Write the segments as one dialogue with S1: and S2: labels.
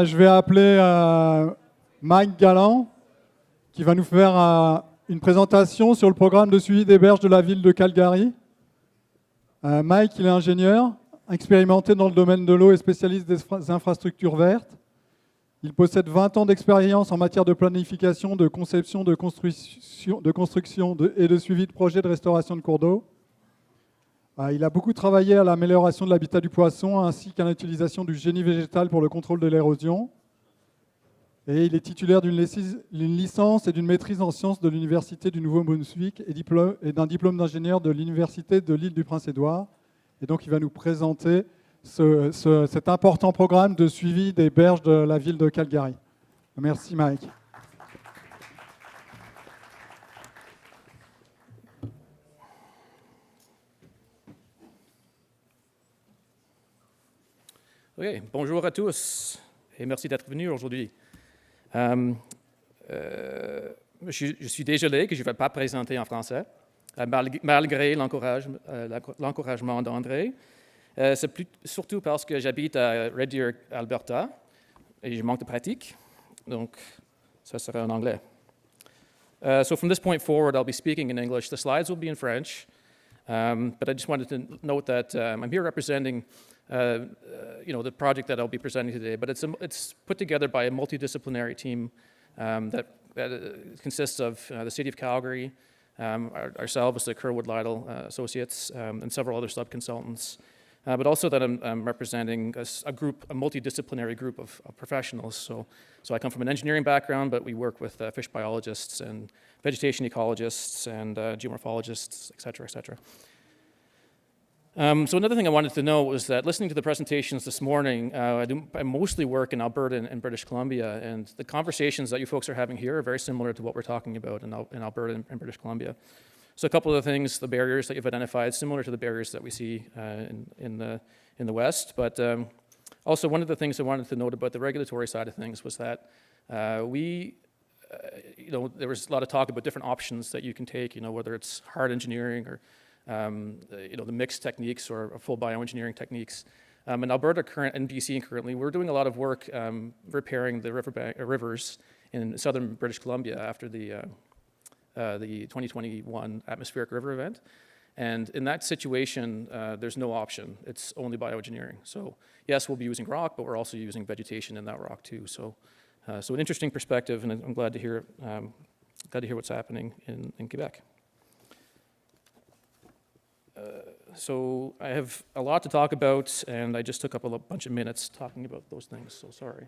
S1: Je vais appeler Mike Gallant, qui va nous faire une présentation sur le programme de suivi des berges de la ville de Calgary. Mike, il est ingénieur, expérimenté dans le domaine de l'eau et spécialiste des infrastructures vertes. Il possède 20 ans d'expérience en matière de planification, de conception, de construction et de suivi de projets de restauration de cours d'eau. Il a beaucoup travaillé à l'amélioration de l'habitat du poisson ainsi qu'à l'utilisation du génie végétal pour le contrôle de l'érosion. Et il est titulaire d'une licence et d'une maîtrise en sciences de l'Université du Nouveau-Brunswick et d'un diplôme d'ingénieur de l'Université de l'île du Prince-Édouard. Et donc il va nous présenter cet important programme de suivi des berges de la ville de Calgary. Merci Mike.
S2: Oui, bonjour à tous et merci d'être venus aujourd'hui. Je suis désolé que je ne vais pas présenter en français, malgré l'encouragement d'André. C'est surtout parce que j'habite à Red Deer, Alberta, et je manque de pratique, donc ça sera en anglais. So from this point forward, I'll be speaking in English. The slides will be in French, but I just wanted to note that I'm here representing the project that I'll be presenting today, but it's put together by a multidisciplinary team that consists of the City of Calgary, ourselves, the Kerwood Lytle Associates, and several other sub-consultants, but also that I'm representing a multidisciplinary group of professionals. So I come from an engineering background, but we work with fish biologists and vegetation ecologists and geomorphologists, et cetera, et cetera. So another thing I wanted to know was that listening to the presentations this morning, I mostly work in Alberta and British Columbia, and the conversations that you folks are having here are very similar to what we're talking about in Alberta and British Columbia. So a couple of the things, the barriers that you've identified, similar to the barriers that we see in the West, but also one of the things I wanted to note about the regulatory side of things was that there was a lot of talk about different options that you can take, whether it's hard engineering or the mixed techniques or full bioengineering techniques. In Alberta and BC currently, we're doing a lot of work repairing the rivers in southern British Columbia after the 2021 atmospheric river event. And in that situation, there's no option. It's only bioengineering. So yes, we'll be using rock, but we're also using vegetation in that rock too. So an interesting perspective, and I'm glad to hear what's happening in Quebec. So I have a lot to talk about, and I just took up a bunch of minutes talking about those things, so sorry.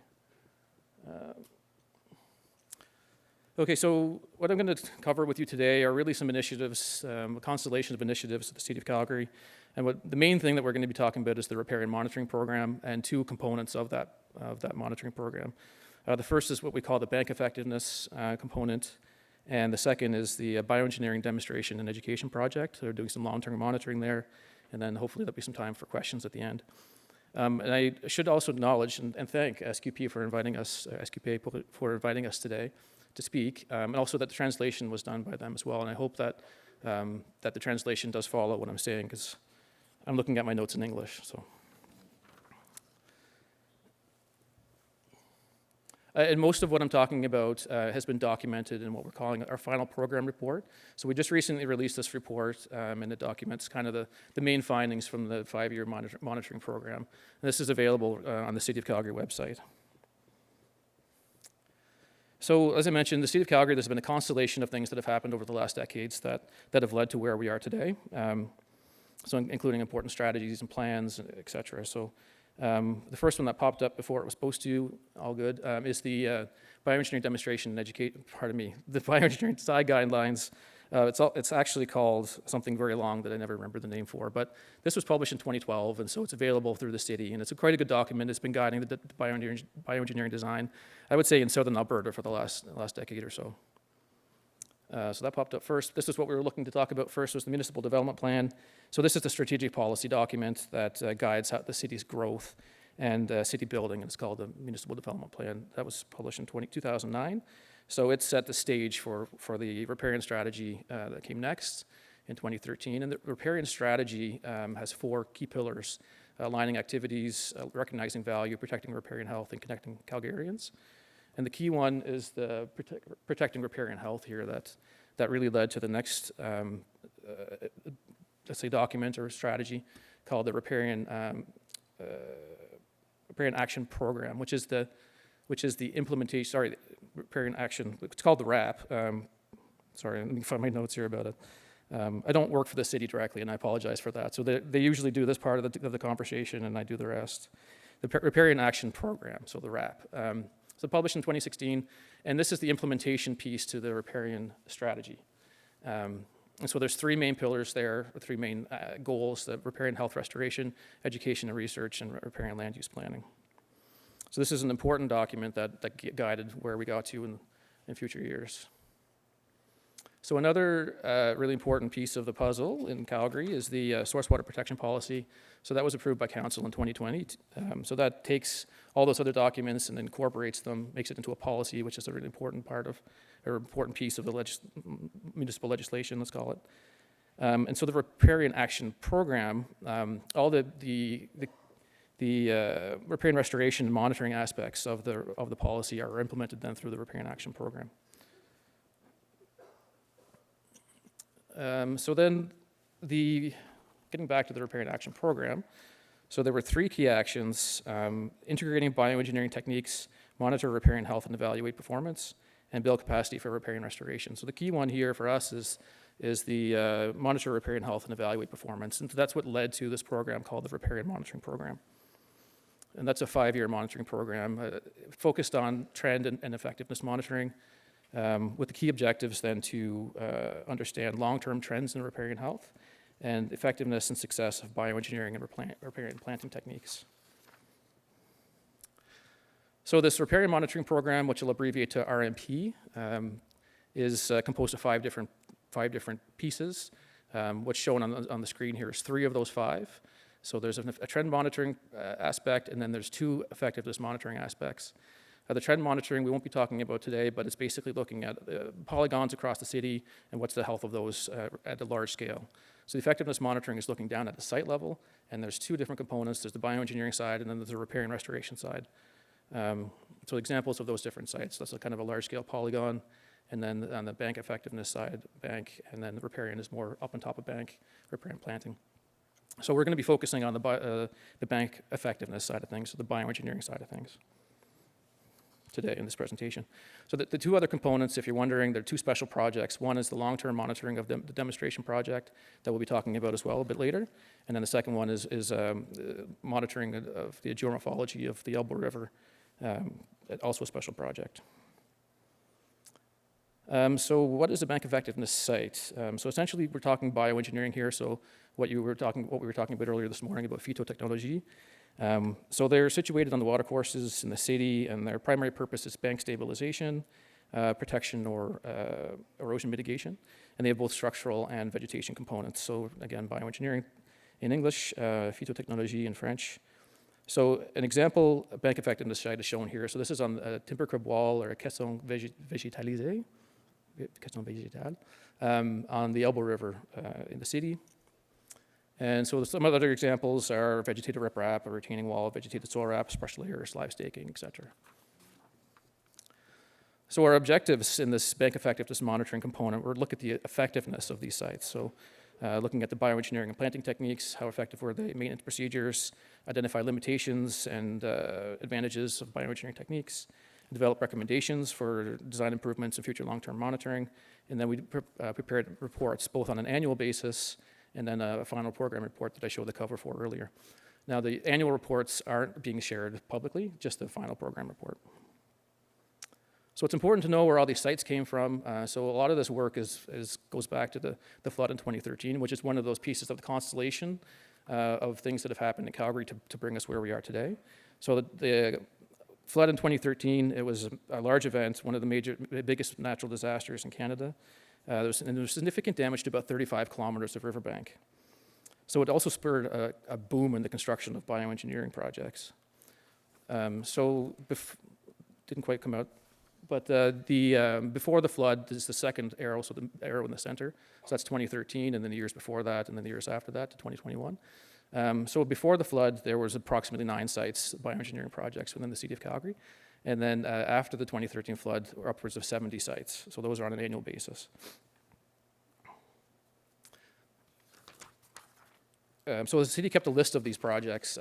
S2: Okay, so what I'm going to cover with you today are really some initiatives, a constellation of initiatives at the City of Calgary. And the main thing that we're going to be talking about is the Riparian Monitoring Program and two components of that monitoring program. The first is what we call the bank effectiveness component, and the second is the bioengineering demonstration and education project. So we're doing some long-term monitoring there, and then hopefully there'll be some time for questions at the end. And I should also acknowledge and thank SQP for inviting us today to speak, and also that the translation was done by them as well. And I hope that the translation does follow what I'm saying, because I'm looking at my notes in English. So. And most of what I'm talking about has been documented in what we're calling our final program report. So we just recently released this report, and it documents kind of the main findings from the 5-year monitoring program. And this is available on the City of Calgary website. So as I mentioned, the City of Calgary, there's been a constellation of things that have happened over the last decades that have led to where we are today, so including important strategies and plans, et cetera. So the first one that popped up before it was supposed to, all good, is the bioengineering demonstration and the bioengineering design guidelines. It's actually called something very long that I never remember the name for, but this was published in 2012, and so it's available through the city, and it's quite a good document. It's been guiding the bioengineering design, I would say, in southern Alberta for the last decade or so. So that popped up first. This is what we were looking to talk about first, was the municipal development plan. So this is the strategic policy document that guides the city's growth and city building, and it's called the municipal development plan. That was published in 2009. So it set the stage for the riparian strategy that came next in 2013. And the riparian strategy has 4 key pillars. aligning activities, recognizing value, protecting riparian health, and connecting Calgarians. And the key one is the protecting riparian health here that really led to the next, let's say, document or strategy called the Riparian Action Program, which is the implementation. Sorry, Riparian Action. It's called the RAP. Sorry, let me find my notes here about it. I don't work for the city directly, and I apologize for that. So they usually do this part of the conversation, and I do the rest. The Riparian Action Program, so the RAP. So published in 2016, and this is the implementation piece to the riparian strategy. And so there's three main pillars there, or three main goals: the riparian health restoration, education and research, and riparian land use planning. So this is an important document that guided where we got to in future years. So another really important piece of the puzzle in Calgary is the source water protection policy. So that was approved by council in 2020. So that takes all those other documents and incorporates them, makes it into a policy, which is a really important part of, or important piece of the municipal legislation, let's call it. And so the Riparian Action Program, all the riparian restoration and monitoring aspects of the policy are implemented then through the Riparian Action Program. So then, getting back to the Riparian Action Program, so there were three key actions: integrating bioengineering techniques, monitor riparian health and evaluate performance, and build capacity for riparian restoration. So the key one here for us is the monitor riparian health and evaluate performance, and that's what led to this program called the Riparian Monitoring Program. And that's a 5-year monitoring program focused on trend and effectiveness monitoring, with the key objectives then to understand long-term trends in riparian health and effectiveness and success of bioengineering and riparian planting techniques. So this Riparian Monitoring Program, which will abbreviate to RMP, is composed of five different pieces. What's shown on the screen here is 3 of those 5. So there's a trend monitoring aspect, and then there's 2 effectiveness monitoring aspects. The trend monitoring we won't be talking about today, but it's basically looking at polygons across the city and what's the health of those at a large scale. So the effectiveness monitoring is looking down at the site level, and there's 2 different components. There's the bioengineering side, and then there's the repair and restoration side. So examples of those different sites, that's a kind of a large-scale polygon, and then on the bank effectiveness side, bank, and then the riparian is more up on top of bank, riparian planting. So we're going to be focusing on the bank effectiveness side of things, so the bioengineering side of things today in this presentation. So the 2 other components, if you're wondering, they're 2 special projects. One is the long-term monitoring of the demonstration project that we'll be talking about as well a bit later. And then the second one is monitoring of the geomorphology of the Elbow River, also a special project. So what is a bank effectiveness site? So essentially we're talking bioengineering here. So what we were talking about earlier this morning about phytotechnology. So they're situated on the watercourses in the city, and their primary purpose is bank stabilization, protection, or erosion mitigation. And they have both structural and vegetation components. So again, bioengineering in English, phytotechnology in French. So an example bank effectiveness site is shown here. So this is on a timber crib wall, or a caisson végétalisée, caisson végétale, on the Elbow River in the city. And so some other examples are vegetated riprap, a retaining wall, vegetated soil wraps, brush layers, live staking, etc. So our objectives in this bank effectiveness monitoring component were to look at the effectiveness of these sites. So looking at the bioengineering and planting techniques, how effective were the maintenance procedures, identify limitations and advantages of bioengineering techniques, develop recommendations for design improvements and future long-term monitoring, and then we prepared reports both on an annual basis and then a final program report that I showed the cover for earlier. Now, the annual reports aren't being shared publicly, just the final program report. So it's important to know where all these sites came from. So a lot of this work goes back to the flood in 2013, which is one of those pieces of the constellation of things that have happened in Calgary to bring us where we are today. So the flood in 2013, it was a large event, one of the biggest natural disasters in Canada. There was significant damage to about 35 kilometers of riverbank. So it also spurred a boom in the construction of bioengineering projects. Didn't quite come out, but before the flood is the second arrow, so the arrow in the center. So that's 2013, and then the years before that, and then the years after that to 2021. So before the flood, there was approximately 9 sites bioengineering projects within the city of Calgary. And then after the 2013 flood, we're upwards of 70 sites. So those are on an annual basis. So the city kept a list of these projects.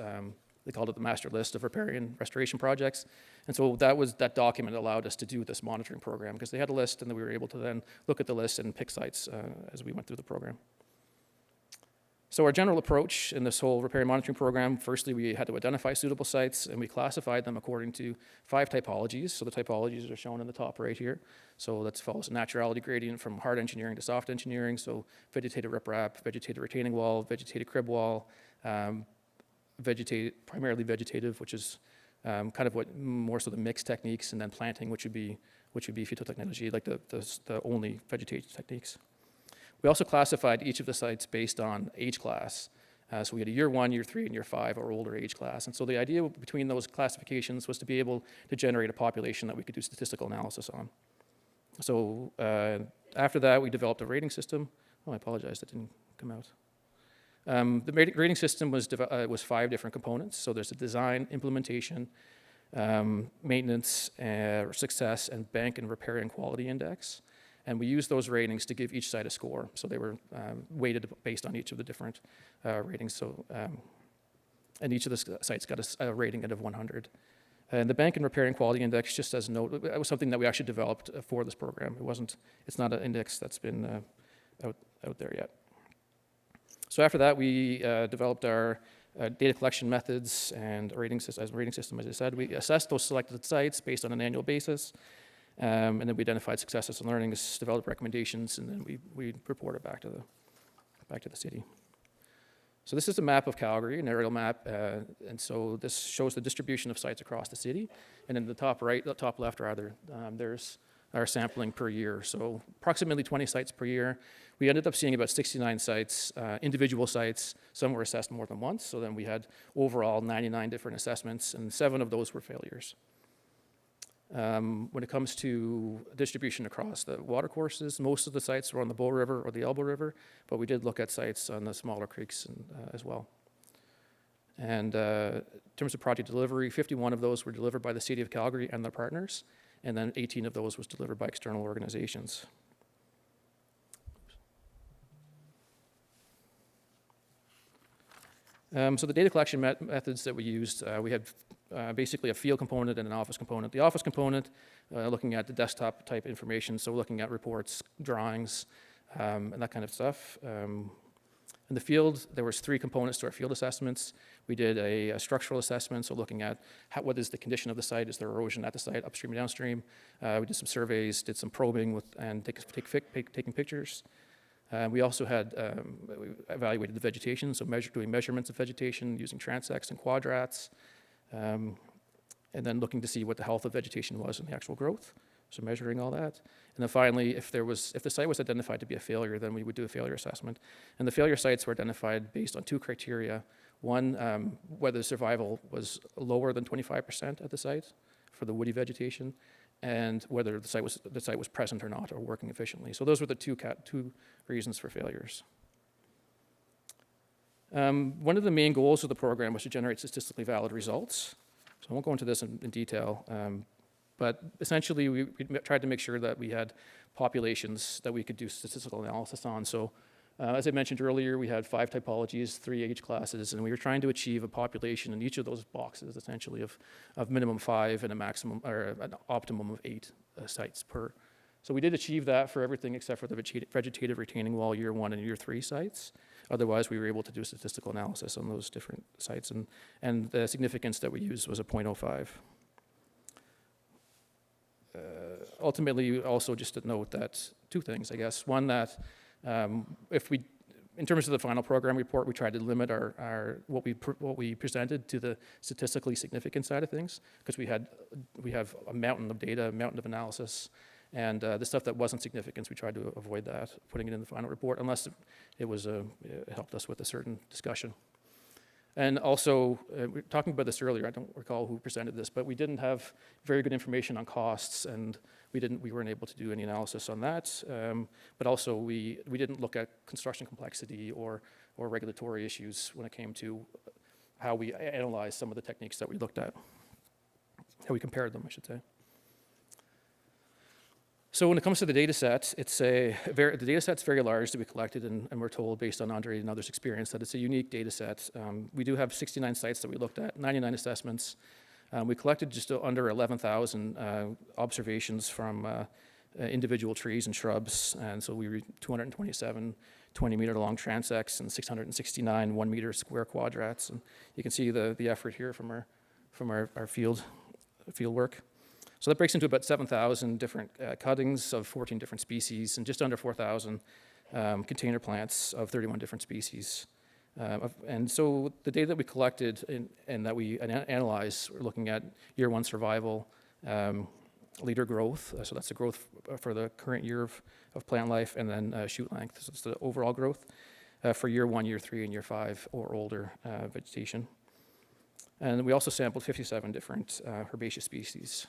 S2: They called it the master list of riparian restoration projects. And so that document allowed us to do this monitoring program because they had a list, and then we were able to then look at the list and pick sites as we went through the program. So our general approach in this whole riparian monitoring program, firstly, we had to identify suitable sites, and we classified them according to 5 typologies. So the typologies are shown in the top right here. So that follows a naturality gradient from hard engineering to soft engineering. So vegetated riprap, vegetated retaining wall, vegetated crib wall, primarily vegetative, which is kind of what more so the mixed techniques, and then planting, which would be phytotechnology, like the only vegetative techniques. We also classified each of the sites based on age class. So we had a year 1, year 3, and year 5, or older age class. And so the idea between those classifications was to be able to generate a population that we could do statistical analysis on. So after that, we developed a rating system. Oh, I apologize, that didn't come out. The rating system was 5 different components. So there's a design, implementation, maintenance, success, and bank and riparian quality index. And we used those ratings to give each site a score. So they were weighted based on each of the different ratings. So, and each of the sites got a rating out of 100. And the bank and riparian quality index, just as a note, it was something that we actually developed for this program. It's not an index that's been out there yet. So after that, we developed our data collection methods and rating system, as I said. We assessed those selected sites based on an annual basis. And then we identified successes and learnings, developed recommendations, and then we reported back to the city. So this is a map of Calgary, an aerial map, and so this shows the distribution of sites across the city. And in the top right, the top left rather, there's our sampling per year. So approximately 20 sites per year. We ended up seeing about 69 sites, individual sites. Some were assessed more than once. So then we had overall 99 different assessments, and 7 of those were failures. When it comes to distribution across the watercourses, most of the sites were on the Bow River or the Elbow River, but we did look at sites on the smaller creeks as well. And in terms of project delivery, 51 of those were delivered by the City of Calgary and their partners, and then 18 of those was delivered by external organizations. So the data collection methods that we used, we had basically a field component and an office component. The office component, looking at the desktop type information, so looking at reports, drawings, and that kind of stuff. In the field, there was 3 components to our field assessments. We did a structural assessment, so looking at what is the condition of the site, is there erosion at the site, upstream and downstream. We did some surveys, did some probing and taking pictures. We also had we evaluated the vegetation, so doing measurements of vegetation using transects and quadrats, and then looking to see what the health of vegetation was and the actual growth, so measuring all that. And then finally, if the site was identified to be a failure, then we would do a failure assessment. And the failure sites were identified based on 2 criteria. One, whether survival was lower than 25% at the site for the woody vegetation, and whether the site was present or not, or working efficiently. So those were the two reasons for failures. One of the main goals of the program was to generate statistically valid results. So I won't go into this in detail, but essentially we tried to make sure that we had populations that we could do statistical analysis on. So as I mentioned earlier, we had 5 typologies, 3 age classes, and we were trying to achieve a population in each of those boxes, essentially of minimum 5 and a maximum or an optimum of 8 sites per. So we did achieve that for everything except for the vegetative retaining wall year 1 and year 3 sites. Otherwise, we were able to do statistical analysis on those different sites, and the significance that we used was a 0.05. Ultimately, also just to note that 2 things, I guess. One, that in terms of the final program report, we tried to limit what we presented to the statistically significant side of things, because we have a mountain of data, a mountain of analysis, and the stuff that wasn't significant, we tried to avoid that, putting it in the final report, unless it helped us with a certain discussion. And also, we were talking about this earlier, I don't recall who presented this, but we didn't have very good information on costs, and we weren't able to do any analysis on that. But also, we didn't look at construction complexity or or regulatory issues when it came to how we analyzed some of the techniques that we looked at, how we compared them, I should say. So when it comes to the data set, the data set's very large to be collected, and we're told, based on Andre and others' experience, that it's a unique data set. We do have 69 sites that we looked at, 99 assessments. We collected just under 11,000 observations from individual trees and shrubs, and so we read 227 20-meter-long transects and 669 1-meter square quadrats. And you can see the effort here from our field work. So that breaks into about 7,000 different cuttings of 14 different species and just under 4,000 container plants of 31 different species. And so the data that we collected and that we analyzed, we're looking at year 1 survival, leader growth, so that's the growth for the current year of plant life, and then shoot length, so it's the overall growth for year 1, year 3, and year 5 or older vegetation. And we also sampled 57 different herbaceous species.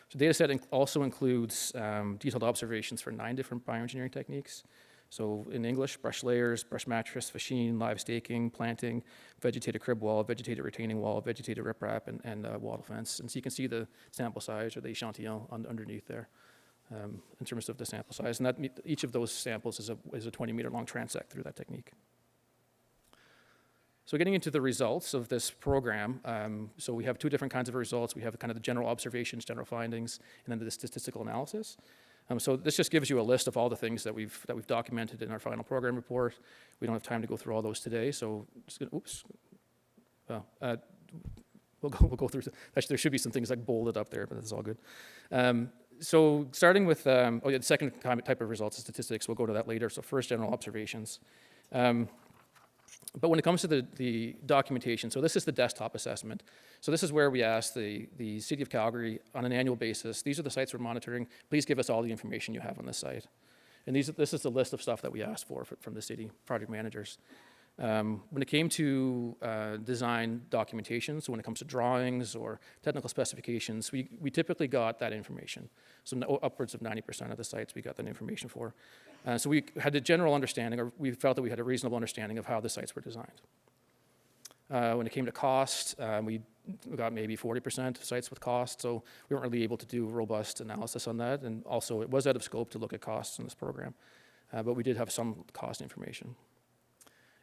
S2: So the data set also includes detailed observations for 9 different bioengineering techniques. So in English, brush layers, brush mattress, fascine, live staking, planting, vegetated crib wall, vegetated retaining wall, vegetated riprap, and wattle fence. And so you can see the sample size or the echantillon underneath there in terms of the sample size. And each of those samples is a 20-meter-long transect through that technique. So getting into the results of this program, so we have 2 different kinds of results. We have kind of the general observations, general findings, and then the statistical analysis. So this just gives you a list of all the things that we've documented in our final program report. We don't have time to go through all those today, so we'll go through. Actually, there should be some things like bolded up there, but that's all good. So starting with the second type of results is statistics. We'll go to that later. So first, general observations. But when it comes to the documentation, so this is the desktop assessment. So this is where we ask the City of Calgary on an annual basis, these are the sites we're monitoring, please give us all the information you have on this site. And this is the list of stuff that we asked for from the city project managers. When it came to design documentation, so when it comes to drawings or technical specifications, we typically got that information. So upwards of 90% of the sites we got that information for. So we had a general understanding, or we felt that we had a reasonable understanding of how the sites were designed. When it came to cost, we got maybe 40% of sites with cost, so we weren't really able to do robust analysis on that, and also it was out of scope to look at costs in this program, but we did have some cost information.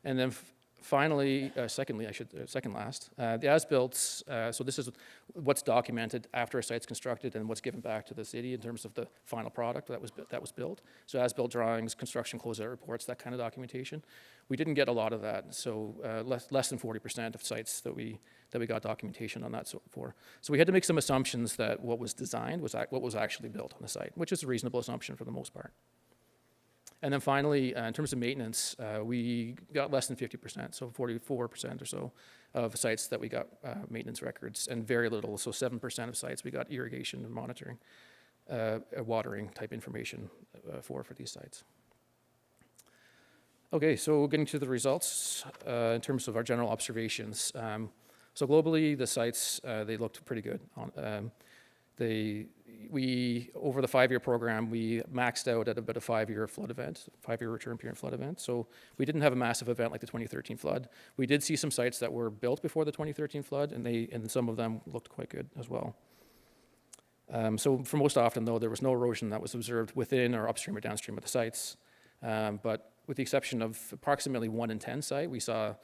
S2: And then finally, second last, the as-builts, so this is what's documented after a site's constructed and what's given back to the city in terms of the final product that was built. So as-built drawings, construction closeout reports, that kind of documentation. We didn't get a lot of that, so less than 40% of sites that we got documentation on that for. So we had to make some assumptions that what was designed was what was actually built on the site, which is a reasonable assumption for the most part. And then finally, in terms of maintenance, we got less than 50%, so 44% or so of sites that we got maintenance records, and very little, so 7% of sites we got irrigation and monitoring, watering type information for these sites. Okay, so getting to the results in terms of our general observations. So globally, the sites, they looked pretty good. Over the 5-year program, we maxed out at about a 5-year flood event, 5-year return period flood event. So we didn't have a massive event like the 2013 flood. We did see some sites that were built before the 2013 flood, and some of them looked quite good as well. So for most often, though, there was no erosion that was observed within or upstream or downstream of the sites. But with the exception of approximately 1 in 10 site, we saw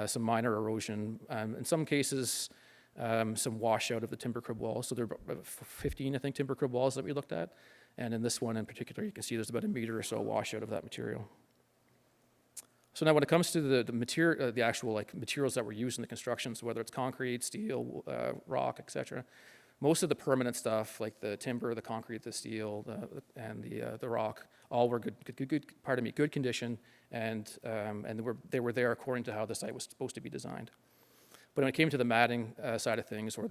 S2: some minor erosion. In some cases, some washout of the timber crib walls. So there were 15, I think, timber crib walls that we looked at. And in this one in particular, you can see there's about 1 meter or so washout of that material. So now when it comes to the actual materials that were used in the construction, so whether it's concrete, steel, rock, etc., most of the permanent stuff, like the timber, the concrete, the steel, and the rock, all were good condition, and they were there according to how the site was supposed to be designed. But when it came to the matting side of things, or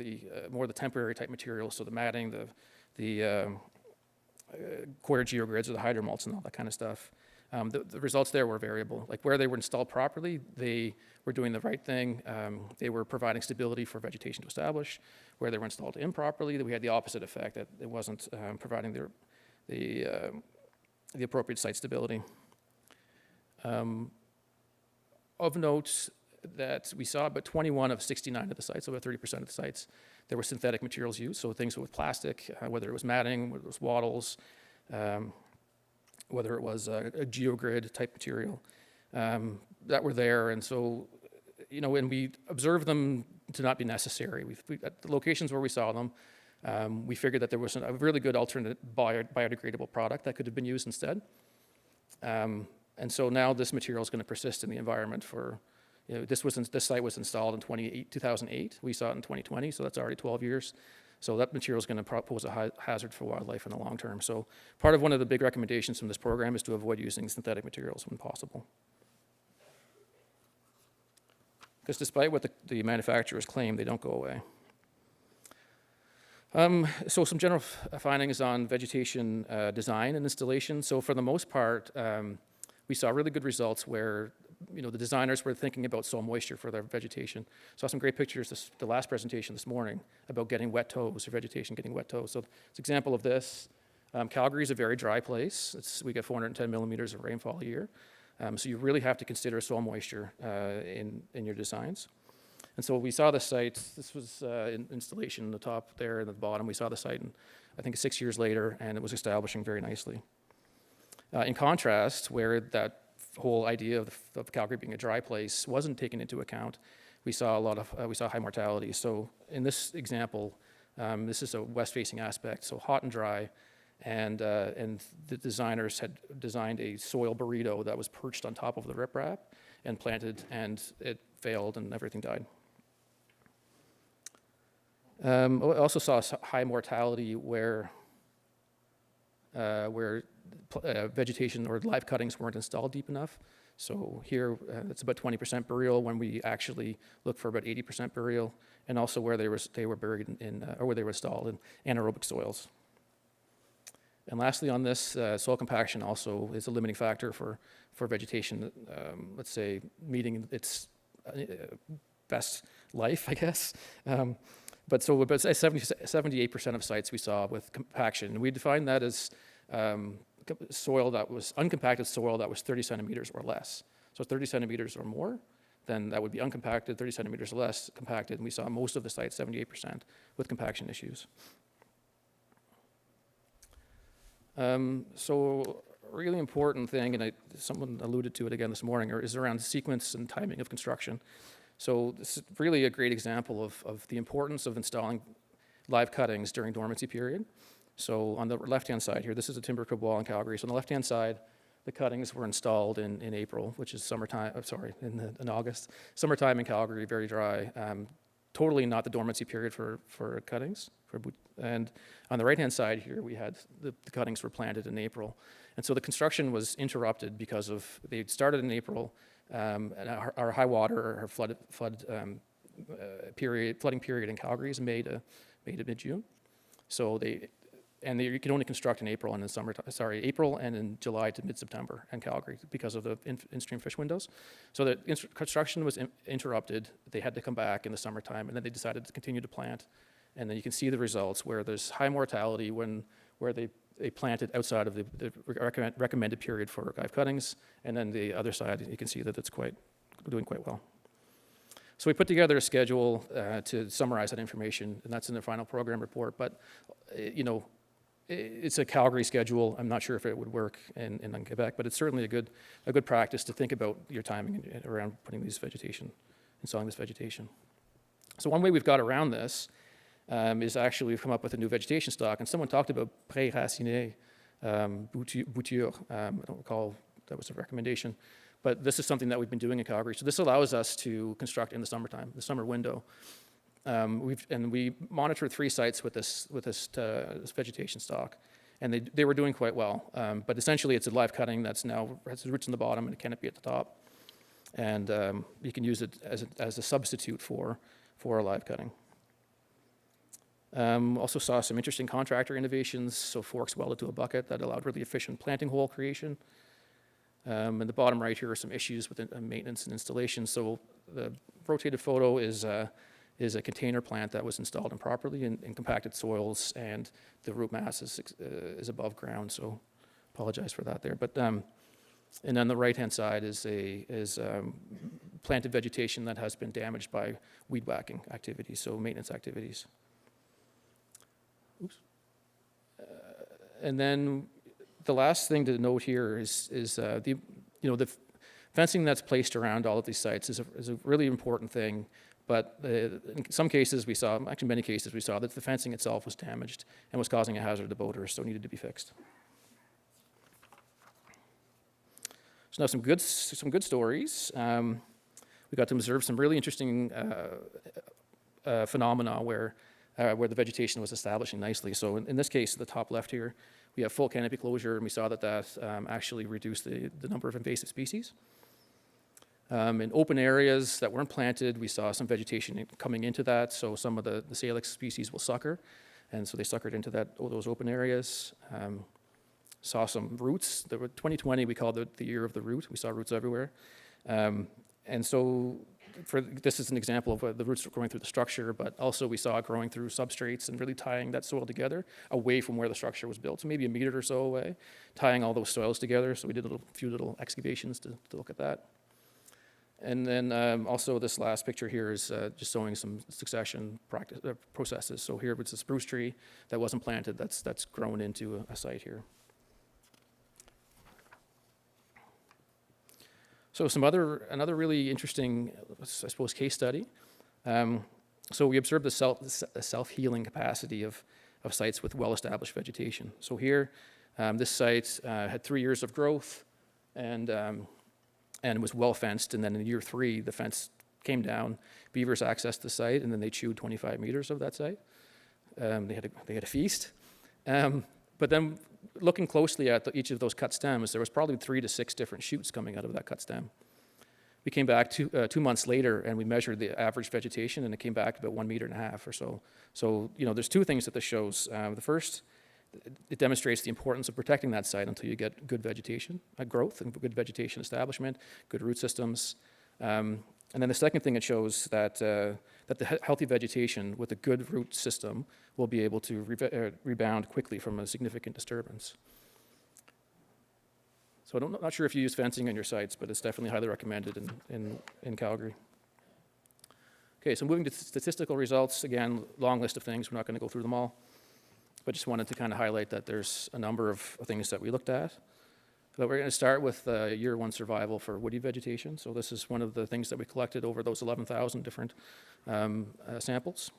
S2: more the temporary type materials, so the matting, the quarter geogrids or the hydromults and all that kind of stuff, the results there were variable. Like where they were installed properly, they were doing the right thing. They were providing stability for vegetation to establish. Where they were installed improperly, we had the opposite effect, that it wasn't providing the appropriate site stability. Of note that we saw about 21 of 69 of the sites, so about 30% of the sites, there were synthetic materials used, so things with plastic, whether it was matting, whether it was wattles, whether it was a geogrid type material, that were there. And so, when we observed them to not be necessary, at the locations where we saw them, we figured that there was a really good alternate biodegradable product that could have been used instead. And so now this material is going to persist in the environment for, this site was installed in 2008. We saw it in 2020, so that's already 12 years. So that material is going to pose a hazard for wildlife in the long term. So one of the big recommendations from this program is to avoid using synthetic materials when possible. Because despite what the manufacturers claim, they don't go away. So some general findings on vegetation design and installation. So for the most part, we saw really good results where the designers were thinking about soil moisture for their vegetation. Saw some great pictures the last presentation this morning about getting wet toes, or vegetation getting wet toes. So it's an example of this. Calgary is a very dry place. We get 410 millimeters of rainfall a year. So you really have to consider soil moisture in your designs. And so we saw the site. This was installation in the top there and the bottom. We saw the site, I think 6 years later, and it was establishing very nicely. In contrast, where that whole idea of Calgary being a dry place wasn't taken into account, we saw high mortality. So in this example, this is a west-facing aspect, so hot and dry, and the designers had designed a soil burrito that was perched on top of the riprap and planted, and it failed and everything died. We also saw high mortality where vegetation or live cuttings weren't installed deep enough. So here, it's about 20% burial when we actually look for about 80% burial, and also where they were buried or where they were installed in anaerobic soils. And lastly on this, soil compaction also is a limiting factor for vegetation, let's say, meeting its best life, I guess. But so about 78% of sites we saw with compaction. We defined that as soil that was uncompacted soil that was 30 centimeters or less. So 30 centimeters or more, then that would be uncompacted, 30 centimeters or less compacted. And we saw most of the sites, 78%, with compaction issues. So a really important thing, and someone alluded to it again this morning, is around sequence and timing of construction. So this is really a great example of the importance of installing live cuttings during dormancy period. So on the left-hand side here, this is a timber crib wall in Calgary. So on the left-hand side, the cuttings were installed in April, which is summertime, in August. Summertime in Calgary, very dry. Totally not the dormancy period for cuttings. And on the right-hand side here, we had the cuttings were planted in April. And so the construction was interrupted because they started in April, and our high water, our flooding period in Calgary is May to mid-June. So you can only construct in April and in April and in July to mid-September in Calgary because of the in-stream fish windows. So the construction was interrupted. They had to come back in the summertime, and then they decided to continue to plant. And then you can see the results where there's high mortality where they planted outside of the recommended period for live cuttings, and then the other side, you can see that it's doing quite well. So we put together a schedule to summarize that information, and that's in the final program report. But it's a Calgary schedule. I'm not sure if it would work in Quebec, but it's certainly a good practice to think about your timing around installing this vegetation. So one way we've got around this is actually we've come up with a new vegetation stock, and someone talked about pré-raciné bouture. I don't recall that was a recommendation, but this is something that we've been doing in Calgary. So this allows us to construct in the summertime, the summer window. We monitored 3 sites with this vegetation stock, and they were doing quite well. But essentially, it's a live cutting that's now has roots in the bottom and a canopy at the top, and you can use it as a substitute for a live cutting. Also saw some interesting contractor innovations, so forks welded to a bucket that allowed really efficient planting hole creation. In the bottom right here are some issues with maintenance and installation. So the rotated photo is a container plant that was installed improperly in compacted soils, and the root mass is above ground, so apologize for that there. But And on the right-hand side is planted vegetation that has been damaged by weed whacking activities, so maintenance activities. Oops. And then the last thing to note here is the fencing that's placed around all of these sites is a really important thing. But in some cases we saw, actually many cases we saw, that the fencing itself was damaged and was causing a hazard to boaters, so it needed to be fixed. So now some good stories. We got to observe some really interesting phenomena where the vegetation was establishing nicely. So in this case, the top left here, we have full canopy closure, and we saw that actually reduced the number of invasive species. In open areas that weren't planted, we saw some vegetation coming into that, so some of the salix species will sucker, and so they suckered into those open areas. Saw some roots. 2020, we called it the year of the root. We saw roots everywhere. And so this is an example of the roots growing through the structure, but also we saw it growing through substrates and really tying that soil together away from where the structure was built, so maybe a meter or so away, tying all those soils together. So we did a few little excavations to look at that. And then also this last picture here is just showing some succession processes. So here it's a spruce tree that wasn't planted that's grown into a site here. So another really interesting, I suppose, case study. So we observed the self-healing capacity of sites with well-established vegetation. So here, this site had 3 years of growth and was well fenced. And then in year 3, the fence came down. Beavers accessed the site, and then they chewed 25 meters of that site. They had a feast. But then looking closely at each of those cut stems, there was probably 3 to 6 different shoots coming out of that cut stem. We came back 2 months later and we measured the average vegetation, and it came back about 1.5 meters or so. So, there's 2 things that this shows. The first, it demonstrates the importance of protecting that site until you get good vegetation growth and good vegetation establishment, good root systems. And then the second thing it shows that the healthy vegetation with a good root system will be able to rebound quickly from a significant disturbance. So I'm not sure if you use fencing on your sites, but it's definitely highly recommended in Calgary. Okay, so moving to statistical results. Again, long list of things. We're not going to go through them all, but just wanted to kind of highlight that there's a number of things that we looked at. But we're going to start with year 1 survival for woody vegetation. So this is one of the things that we collected over those 11,000 different samples.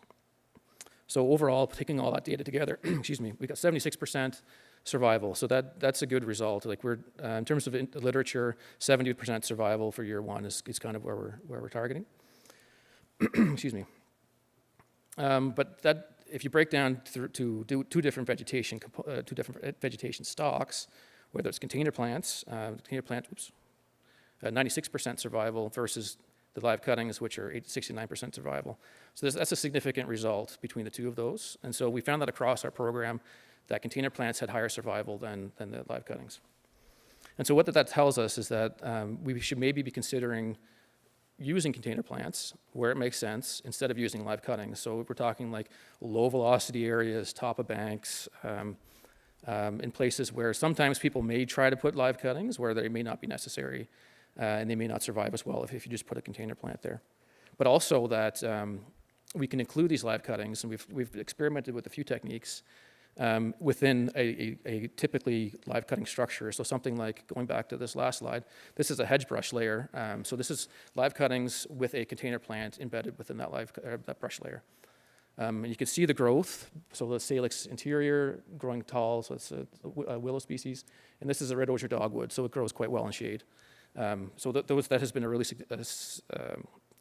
S2: So overall, taking all that data together, excuse me, we got 76% survival. So that's a good result. Like we're in terms of literature, 70% survival for year 1 is kind of where we're targeting. Excuse me. But that, if you break down to two different vegetation stocks, whether it's container plants, 96% survival versus the live cuttings, which are 69% survival. So that's a significant result between the two of those. And so we found that across our program, that container plants had higher survival than the live cuttings. And so what that tells us is that we should maybe be considering using container plants where it makes sense instead of using live cuttings. So we're talking like low velocity areas, top of banks, in places where sometimes people may try to put live cuttings where they may not be necessary and they may not survive as well if you just put a container plant there. But also that we can include these live cuttings, and we've experimented with a few techniques within a typically live cutting structure. So something like, going back to this last slide, this is a hedge brush layer. So this is live cuttings with a container plant embedded within that brush layer. And you can see the growth. So the salix interior growing tall, so it's a willow species. And this is a red osier dogwood, so it grows quite well in shade. So that has been a really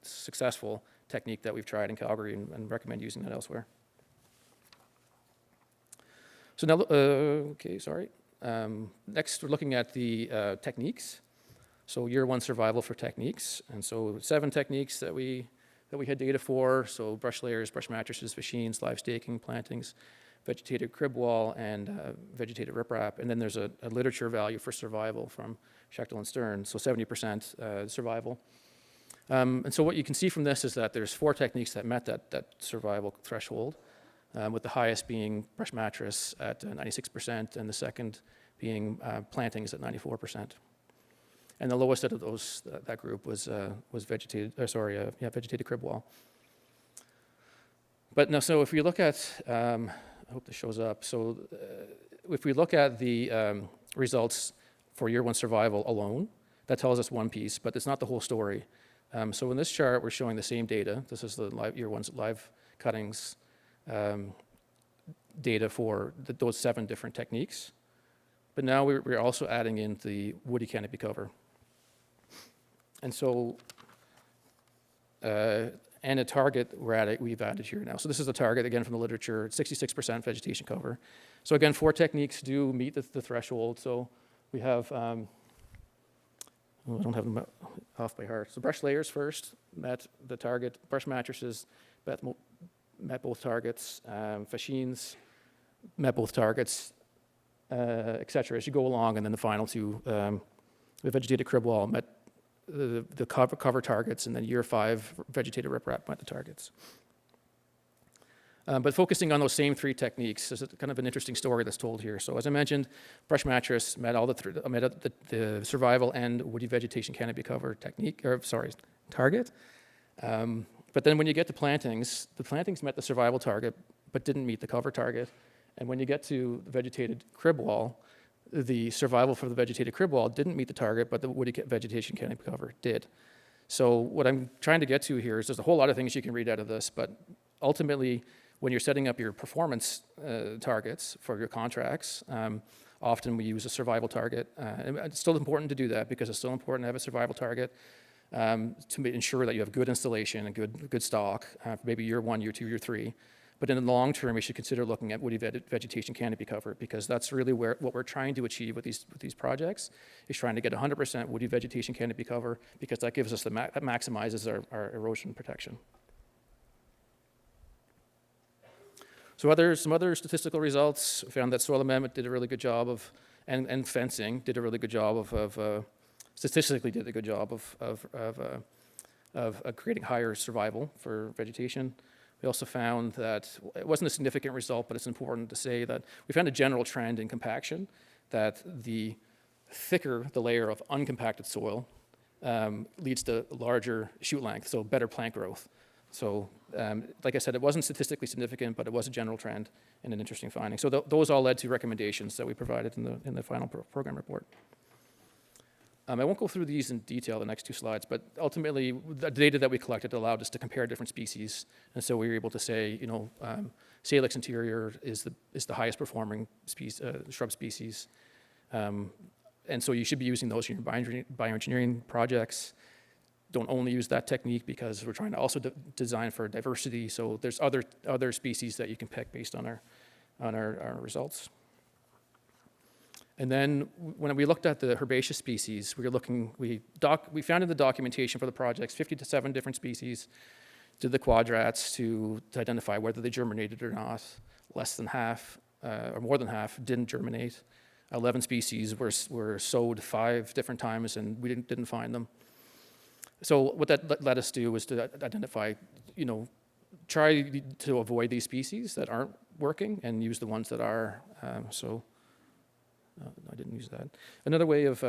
S2: successful technique that we've tried in Calgary and recommend using that elsewhere. So now, next we're looking at the techniques. So year 1 survival for techniques. And so 7 techniques that we had data for. So brush layers, brush mattresses, fascines, live staking, plantings, vegetated crib wall, and vegetated riprap. And then there's a literature value for survival from Schechtel and Stern, so 70% survival. And so what you can see from this is that there's 4 techniques that met that survival threshold, with the highest being brush mattress at 96%, and the second being plantings at 94%. And the lowest out of those, that group was vegetated, vegetated crib wall. But now, so if we look at, I hope this shows up. So if we look at the results for year one survival alone, that tells us one piece, but it's not the whole story. So in this chart, we're showing the same data. This is the year one's live cuttings data for those 7 different techniques. But now we're also adding in the woody canopy cover. And so, and a target we've added here now. So this is the target, again, from the literature, 66% vegetation cover. So again, 4 techniques do meet the threshold. So we have, I don't have them off by heart. So brush layers first, met the target. Brush mattresses, met both targets. Fascines, met both targets, et cetera, as you go along. And then the final 2, the vegetated crib wall met the cover targets, and then year 5, vegetated riprap met the targets. But focusing on those same 3 techniques, there's kind of an interesting story that's told here. So as I mentioned, brush mattress met all the survival and woody vegetation canopy cover target. But then when you get to plantings, the plantings met the survival target, but didn't meet the cover target. And when you get to the vegetated crib wall, the survival for the vegetated crib wall didn't meet the target, but the woody vegetation canopy cover did. So what I'm trying to get to here is there's a whole lot of things you can read out of this, but ultimately, when you're setting up your performance targets for your contracts, often we use a survival target. And it's still important to do that because it's still important to have a survival target to ensure that you have good installation and good stock, maybe year 1, year 2, year 3. But in the long term, we should consider looking at woody vegetation canopy cover because that's really what we're trying to achieve with these projects, is trying to get 100% woody vegetation canopy cover because that gives us that maximizes our erosion protection. So some other statistical results, we found that soil amendment did a really good job of, and fencing did a really good job statistically did a good job of creating higher survival for vegetation. We also found that it wasn't a significant result, but it's important to say that we found a general trend in compaction, that the thicker the layer of uncompacted soil leads to larger shoot length, so better plant growth. So like I said, it wasn't statistically significant, but it was a general trend and an interesting finding. So those all led to recommendations that we provided in the final program report. I won't go through these in detail, the next 2 slides, but ultimately the data that we collected allowed us to compare different species. And so we were able to say, Salix interior is the highest performing shrub species. And so you should be using those in your bioengineering projects. Don't only use that technique because we're trying to also design for diversity. So there's other species that you can pick based on our results. And then when we looked at the herbaceous species, we found in the documentation for the projects 57 different species, did the quadrats to identify whether they germinated or not. Less than half or more than half didn't germinate. 11 species were sowed 5 different times and we didn't find them. So what that led us to do was to identify, try to avoid these species that aren't working and use the ones that are. I didn't use that. Another way of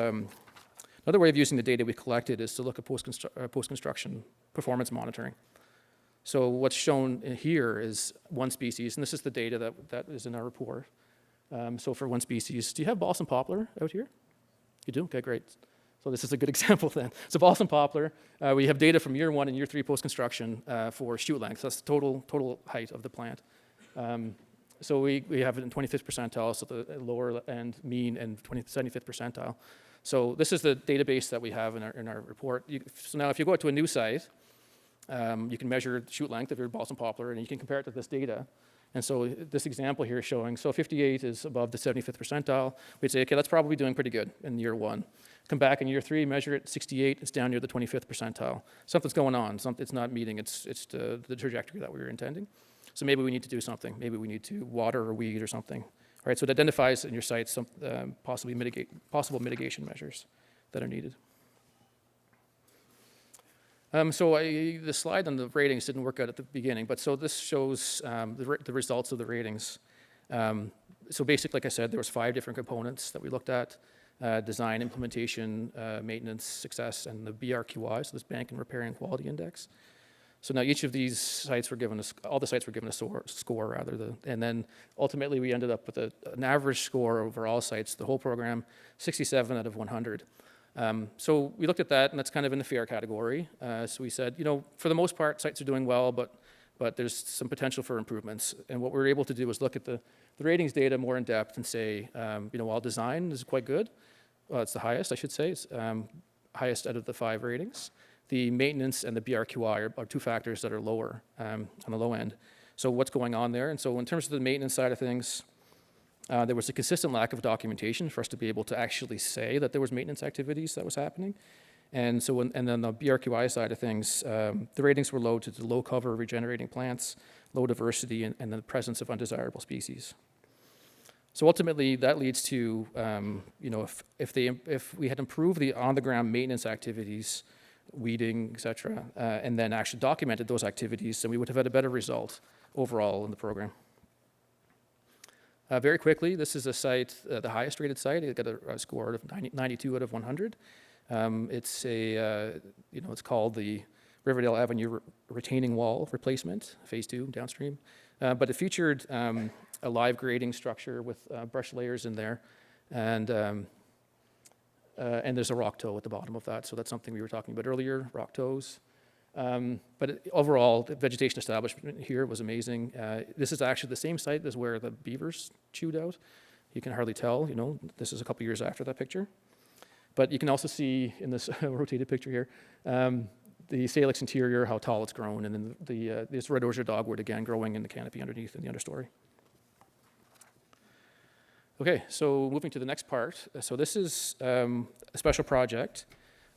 S2: using the data we collected is to look at post-construction performance monitoring. So what's shown here is one species, and this is the data that is in our report. So for one species, do you have balsam poplar out here? You do? Okay, great. So this is a good example then. So balsam poplar, we have data from year 1 and year 3 post-construction for shoot length. That's the total height of the plant. So we have it in 25th percentile, so the lower end mean, and 75th percentile. So this is the database that we have in our report. So now if you go out to a new site, you can measure the shoot length of your balsam poplar, and you can compare it to this data. And so this example here is showing, so 58 is above the 75th percentile. We'd say, okay, that's probably doing pretty good in year 1. Come back in year 3, measure it, 68, it's down near the 25th percentile. Something's going on, it's not meeting it's the trajectory that we were intending. So maybe we need to do something. Maybe we need to water or weed or something. All right, so it identifies in your site some possible mitigation measures that are needed. The slide on the ratings didn't work out at the beginning, but so this shows the results of the ratings. So basically, like I said, there was 5 different components that we looked at. design, implementation, maintenance, success, and the BRQI, so this Bank and Riparian Quality Index. So now each of these sites were given, all the sites were given a score rather, and then ultimately we ended up with an average score over all sites, the whole program, 67 out of 100. So we looked at that, and that's kind of in the fair category. So we said, for the most part, sites are doing well, but there's some potential for improvements. And what we were able to do was look at the ratings data more in depth and say, while design is quite good, well, it's the highest, I should say, it's highest out of the 5 ratings. The maintenance and the BRQI are 2 factors that are lower on the low end. So what's going on there? And so in terms of the maintenance side of things, there was a consistent lack of documentation for us to be able to actually say that there was maintenance activities that was happening. And so, and then the BRQI side of things, the ratings were low to the low cover regenerating plants, low diversity, and the presence of undesirable species. So ultimately, that leads to, if we had improved the on-the-ground maintenance activities, weeding, et cetera, and then actually documented those activities, then we would have had a better result overall in the program. Very quickly, this is a site, the highest rated site. It got a score of 92 out of 100. It's called the Riverdale Avenue Retaining Wall Replacement, Phase 2, downstream. But it featured a live grading structure with brush layers in there, and there's a rock toe at the bottom of that. So that's something we were talking about earlier, rock toes. But overall, the vegetation establishment here was amazing. This is actually the same site as where the beavers chewed out. You can hardly tell, this is a couple years after that picture. But you can also see in this rotated picture here, the salix interior, how tall it's grown, and then this red osier dogwood again growing in the canopy underneath in the understory. Okay, so moving to the next part. So this is a special project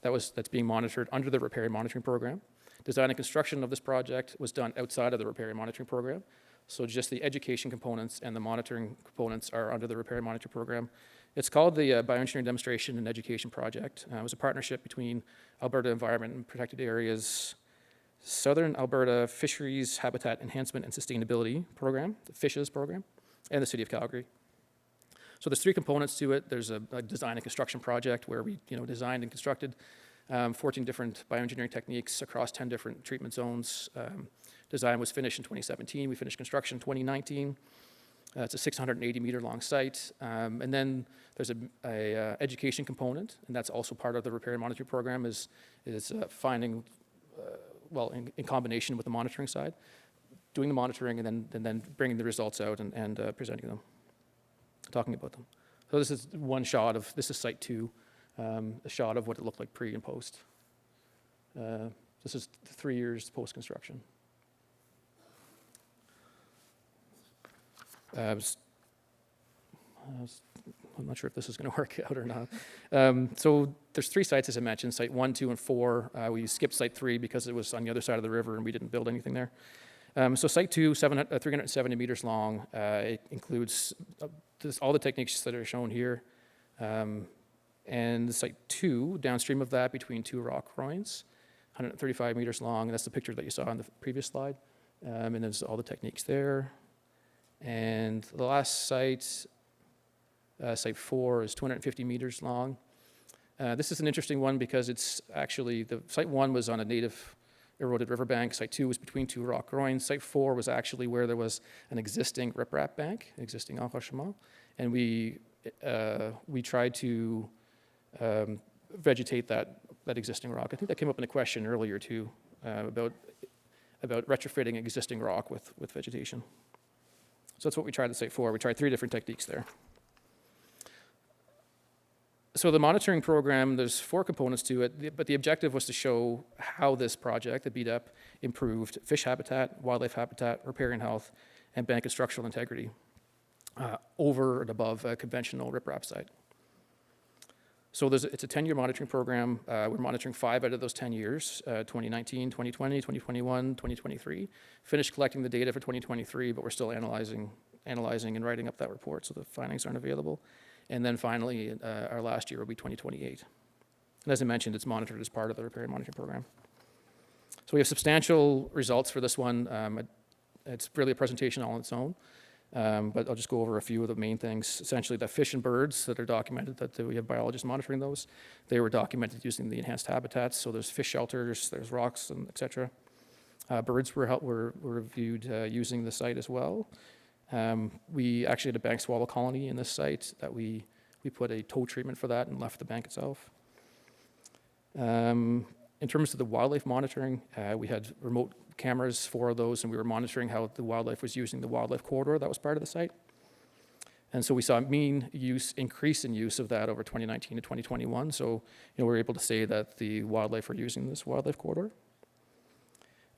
S2: that's being monitored under the Riparian Monitoring Program. Design and construction of this project was done outside of the Riparian Monitoring Program. So just the education components and the monitoring components are under the Riparian Monitoring Program. It's called the Bioengineering Demonstration and Education Project. It was a partnership between Alberta Environment and Protected Areas, Southern Alberta Fisheries Habitat Enhancement and Sustainability Program, the FISHES program, and the City of Calgary. So there's 3 components to it. There's a design and construction project where we designed and constructed 14 different bioengineering techniques across 10 different treatment zones. Design was finished in 2017. We finished construction in 2019. It's a 680-meter long site. And then there's a education component, and that's also part of the Riparian Monitoring Program, is finding, in combination with the monitoring side, doing the monitoring and then bringing the results out and presenting them, talking about them. So this is one shot of, this is site 2, a shot of what it looked like pre and post. This is 3 years post-construction. I'm not sure if this is going to work out or not. So there's 3 sites, as I mentioned, site 1, 2, and 4. We skipped site 3 because it was on the other side of the river and we didn't build anything there. So site 2, 370 meters long. It includes all the techniques that are shown here. And site 2, downstream of that, between 2 rock groins, 135 meters long. And that's the picture that you saw on the previous slide. And there's all the techniques there. And the last site, site 4, is 250 meters long. This is an interesting one because it's actually, site 1 was on a native eroded riverbank. Site 2 was between 2 rock groins. Site 4 was actually where there was an existing riprap bank, existing enrochement. And we tried to vegetate that existing rock. I think that came up in a question earlier too, about retrofitting existing rock with vegetation. So that's what we tried at site 4. We tried 3 different techniques there. So the monitoring program, there's 4 components to it, but the objective was to show how this project, the BDEP, improved fish habitat, wildlife habitat, riparian health, and bank and structural integrity over and above a conventional riprap site. So it's a 10-year monitoring program. We're monitoring 5 out of those 10 years, 2019, 2020, 2021, 2023. Finished collecting the data for 2023, but we're still analyzing and writing up that report, so the findings aren't available. And then finally, our last year will be 2028. And as I mentioned, it's monitored as part of the Riparian Monitoring Program. So we have substantial results for this one. It's really a presentation all on its own. But I'll just go over a few of the main things. Essentially, the fish and birds that are documented, that we have biologists monitoring those, they were documented using the enhanced habitats. So there's fish shelters, there's rocks, and et cetera. Birds were reviewed using the site as well. We actually had a bank swallow colony in this site that we put a tow treatment for that and left the bank itself. In terms of the wildlife monitoring, we had remote cameras for those, and we were monitoring how the wildlife was using the wildlife corridor that was part of the site. And so we saw mean increase in use of that over 2019 to 2021. So we were able to say that the wildlife are using this wildlife corridor.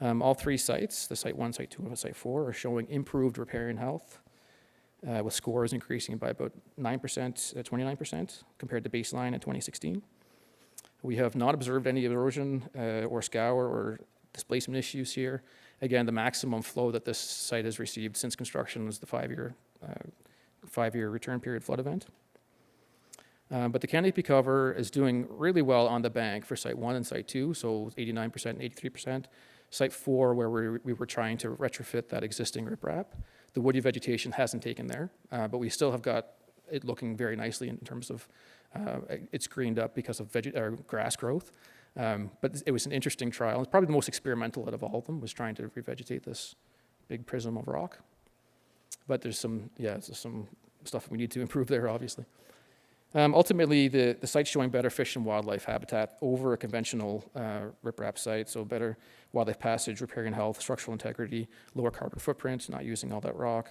S2: All three sites, the site 1, site 2, and site 4, are showing improved riparian health, with scores increasing by about 29% compared to baseline in 2016. We have not observed any erosion or scour or displacement issues here. Again, the maximum flow that this site has received since construction was the five-year return period flood event. But the canopy cover is doing really well on the bank for site 1 and site 2, so 89% and 83%. Site 4, where we were trying to retrofit that existing riprap, the woody vegetation hasn't taken there, but we still have got it looking very nicely in terms of it's greened up because of grass growth. But it was an interesting trial. It's probably the most experimental out of all of them, was trying to revegetate this big prism of rock. But there's some stuff we need to improve there, obviously. Ultimately, the site's showing better fish and wildlife habitat over a conventional riprap site, so better wildlife passage, riparian health, structural integrity, lower carbon footprint, not using all that rock.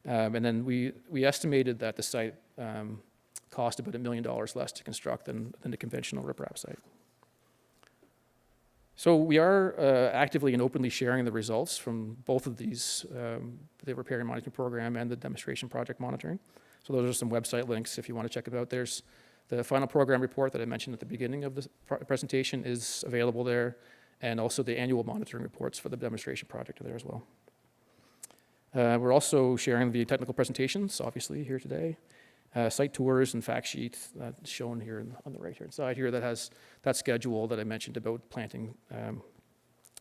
S2: And then we estimated that the site cost about $1 million less to construct than the conventional riprap site. So we are actively and openly sharing the results from both of these, the Riparian Monitoring Program and the demonstration project monitoring. So those are some website links if you want to check it out. There's the final program report that I mentioned at the beginning of the presentation is available there, and also the annual monitoring reports for the demonstration project are there as well. We're also sharing the technical presentations, obviously, here today. Site tours and fact sheet shown here on the right-hand side here that has that schedule that I mentioned about planting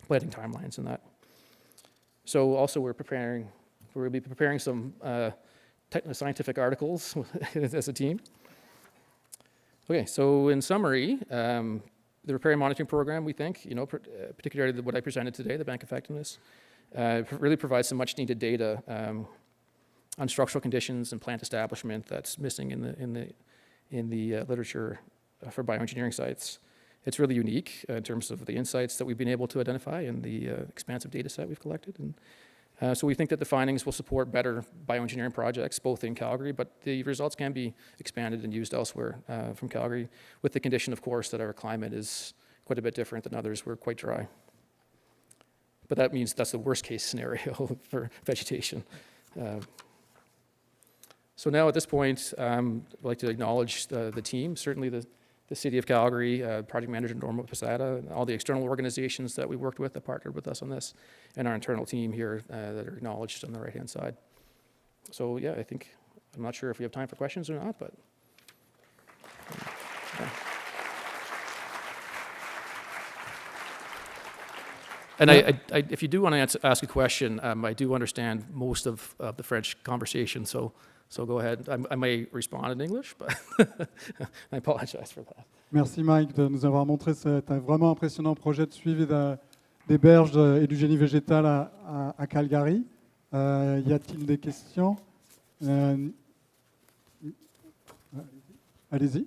S2: timelines and that. So also we'll be preparing some scientific articles as a team. Okay, so in summary, the Riparian Monitoring Program, we think, particularly what I presented today, the bank effectiveness, really provides some much needed data on structural conditions and plant establishment that's missing in the literature for bioengineering sites. It's really unique in terms of the insights that we've been able to identify in the expansive data set we've collected. And so we think that the findings will support better bioengineering projects, both in Calgary, but the results can be expanded and used elsewhere from Calgary, with the condition, of course, that our climate is quite a bit different than others. We're quite dry. But that means that's the worst case scenario for vegetation. So now at this point, I'd like to acknowledge the team, certainly the City of Calgary, Project Manager Norma Posada, and all the external organizations that we worked with that partnered with us on this, and our internal team here that are acknowledged on the right-hand side. So yeah, I'm not sure if we have time for questions or not, but. Yeah. And if you do want to ask a question, I do understand most of the French conversation, so go ahead. I may respond in English, but I apologize for that.
S1: Merci Mike de nous avoir montré cet vraiment impressionnant projet de suivi des berges et du génie végétal à Calgary. Y a-t-il des questions? Allez-y.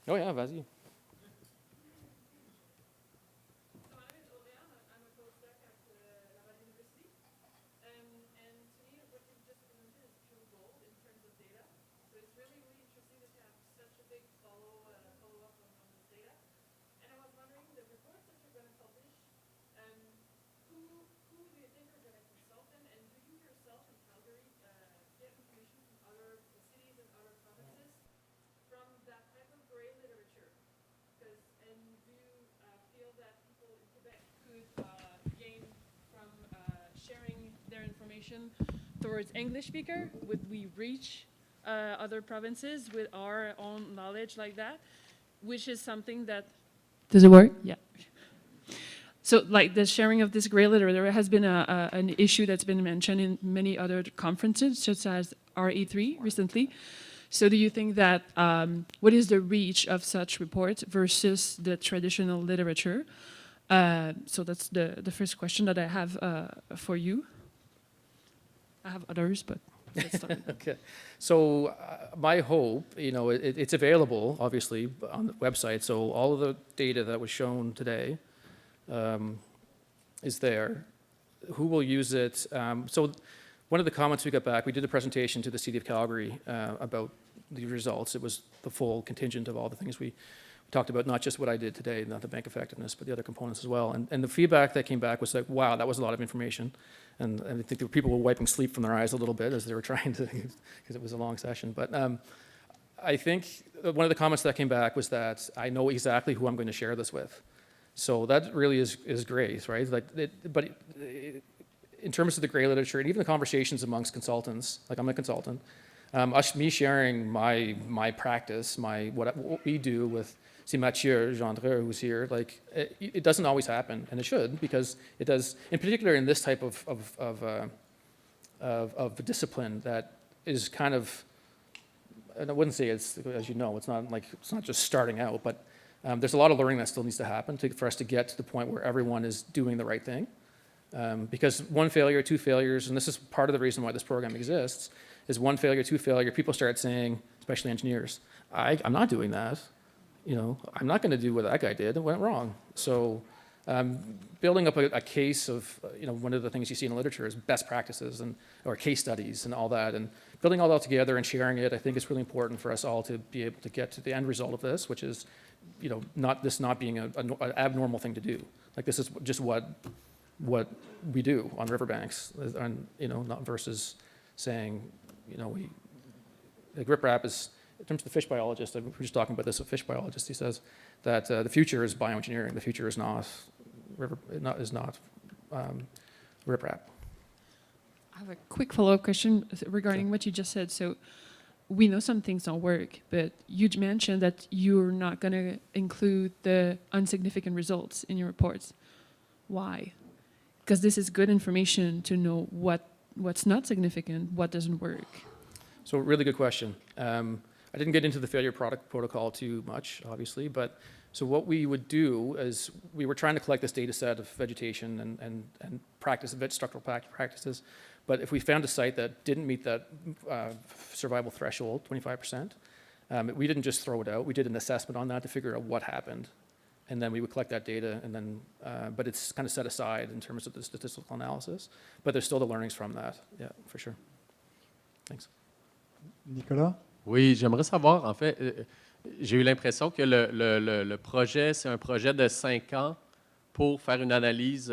S2: Oh yeah, vas-y.
S3: Towards English speaker, would we reach other provinces with our own knowledge like that, which is something that... Does it work? Yeah. So, like the sharing of this gray litter, there has been an issue that's been mentioned in many other conferences, such as RE3 recently. So, do you think that what is the reach of such reports versus the traditional literature? So, that's the first question that I have for you. I have others, but let's start.
S2: Okay. So my hope, it's available, obviously, on the website. So all of the data that was shown today is there. Who will use it? So one of the comments we got back, we did a presentation to the City of Calgary about the results. It was the full contingent of all the things we talked about, not just what I did today, not the bank effectiveness, but the other components as well. And the feedback that came back was like, wow, that was a lot of information. And I think the people were wiping sleep from their eyes a little bit as they were trying to, because it was a long session. But I think one of the comments that came back was that I know exactly who I'm going to share this with. So that really is great, right? In terms of the gray literature and even the conversations amongst consultants, like I'm a consultant, me sharing my practice, what we do with Mathieu Gendreux, who's here, like it doesn't always happen, and it should, because it does, in particular in this type of discipline that is kind of, and I wouldn't say it's, as you know, it's not just starting out, but there's a lot of learning that still needs to happen for us to get to the point where everyone is doing the right thing. Because one failure, two failures, and this is part of the reason why this program exists, is one failure, two failure, people start saying, especially engineers, I'm not doing that. I'm not going to do what that guy did. It went wrong. So building up a case of, one of the things you see in the literature is best practices or case studies and all that. And building all that together and sharing it, I think it's really important for us all to be able to get to the end result of this, which is, not being an abnormal thing to do. Like this is just what we do on riverbanks, and, not versus saying, like riprap is, in terms of the fish biologist, we were just talking about this with a fish biologist, he says that the future is bioengineering, the future is not riprap.
S3: I have a quick follow-up question regarding what you just said. So we know some things don't work, but you mentioned that you're not going to include the insignificant results in your reports. Why? Because this is good information to know what's not significant, what doesn't work.
S2: So really good question. I didn't get into the failure product protocol too much, obviously, but so what we would do is we were trying to collect this data set of vegetation and structural practices, but if we found a site that didn't meet that survival threshold, 25%, we didn't just throw it out. We did an assessment on that to figure out what happened, and then we would collect that data, and then, but it's kind of set aside in terms of the statistical analysis, but there's still the learnings from that, yeah, for sure. Thanks.
S1: Nicolas?
S4: Oui, j'aimerais savoir, en fait, j'ai eu l'impression que le projet, c'est un projet de 5 ans pour faire une analyse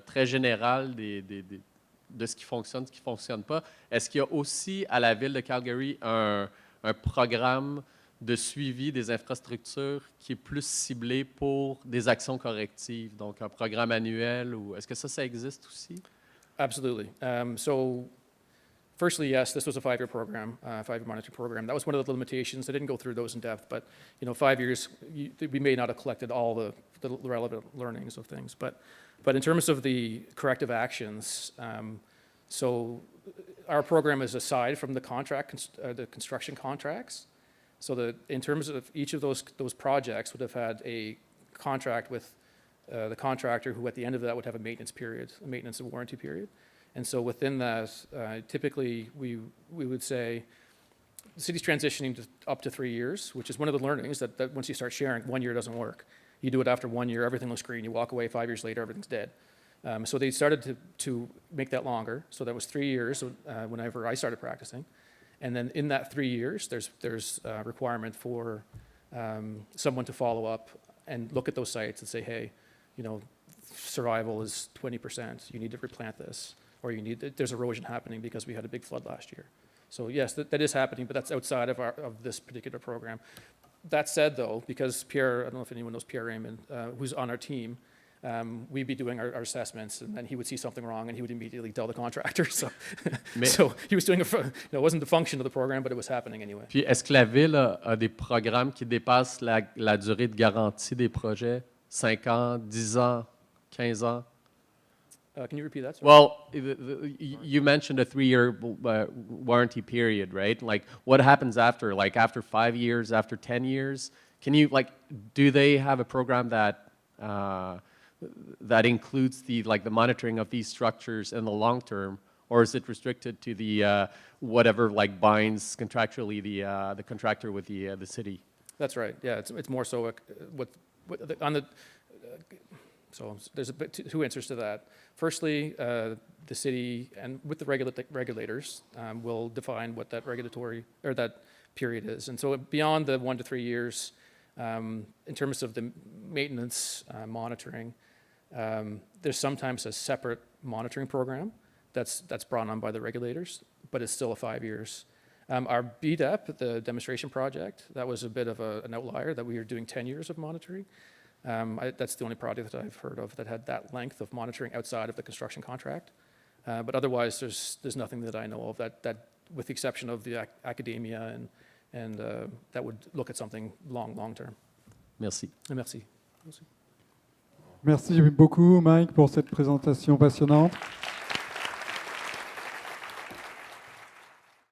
S4: très générale de ce qui fonctionne, ce qui ne fonctionne pas. Est-ce qu'il y a aussi à la Ville de Calgary un programme de suivi des infrastructures qui est plus ciblé pour des actions correctives, donc un programme annuel, ou est-ce que ça existe aussi?
S2: Absolutely. Firstly, yes, this was a 5-year program, 5-year monitoring program. That was one of the limitations. I didn't go through those in depth, but 5 years, we may not have collected all the relevant learnings of things. But in terms of the corrective actions, so our program is aside from the construction contracts. So in terms of each of those projects would have had a contract with the contractor, who at the end of that would have a maintenance and warranty period. And so within that, typically we would say the city's transitioning to up to 3 years, which is one of the learnings that once you start sharing, 1 year doesn't work. You do it after 1 year, everything looks green. You walk away 5 years later, everything's dead. So they started to make that longer. So that was 3 years whenever I started practicing. And then in that 3 years, there's a requirement for someone to follow up and look at those sites and say, hey, survival is 20%. You need to replant this. Or there's erosion happening because we had a big flood last year. So yes, that is happening, but that's outside of this particular program. That said, though, because Pierre, I don't know if anyone knows Pierre Raymond, who's on our team, we'd be doing our assessments, and then he would see something wrong, and he would immediately tell the contractor. So he was doing it wasn't the function of the program, but it was happening anyway.
S4: Puis est-ce que la Ville a des programmes qui dépassent la durée de garantie des projets, 5 ans, 10 ans? 15 ans?
S2: Can you repeat that? Sorry?
S4: Well, you mentioned a 3-year warranty period, right? Like, what happens after? Like, after 5 years, after 10 years? Can you, like, do they have a program that that includes the monitoring of these structures in the long term, or is it restricted to the whatever like binds contractually the contractor with the city?
S2: That's right. Yeah, it's more so on the. So there's a bit two answers to that. Firstly, the city and with the regulators will define what that regulatory or that period is. And so beyond the 1 to 3 years, in terms of the maintenance monitoring, there's sometimes a separate monitoring program that's brought on by the regulators, but it's still 5 years. Our BDEP, the demonstration project, that was a bit of an outlier that we were doing 10 years of monitoring. That's the only project that I've heard of that had that length of monitoring outside of the construction contract. But otherwise, there's nothing that I know of that with the exception of the academia and that would look at something long term.
S4: Merci.
S2: Merci.
S1: Merci beaucoup, Mike, pour cette présentation passionnante.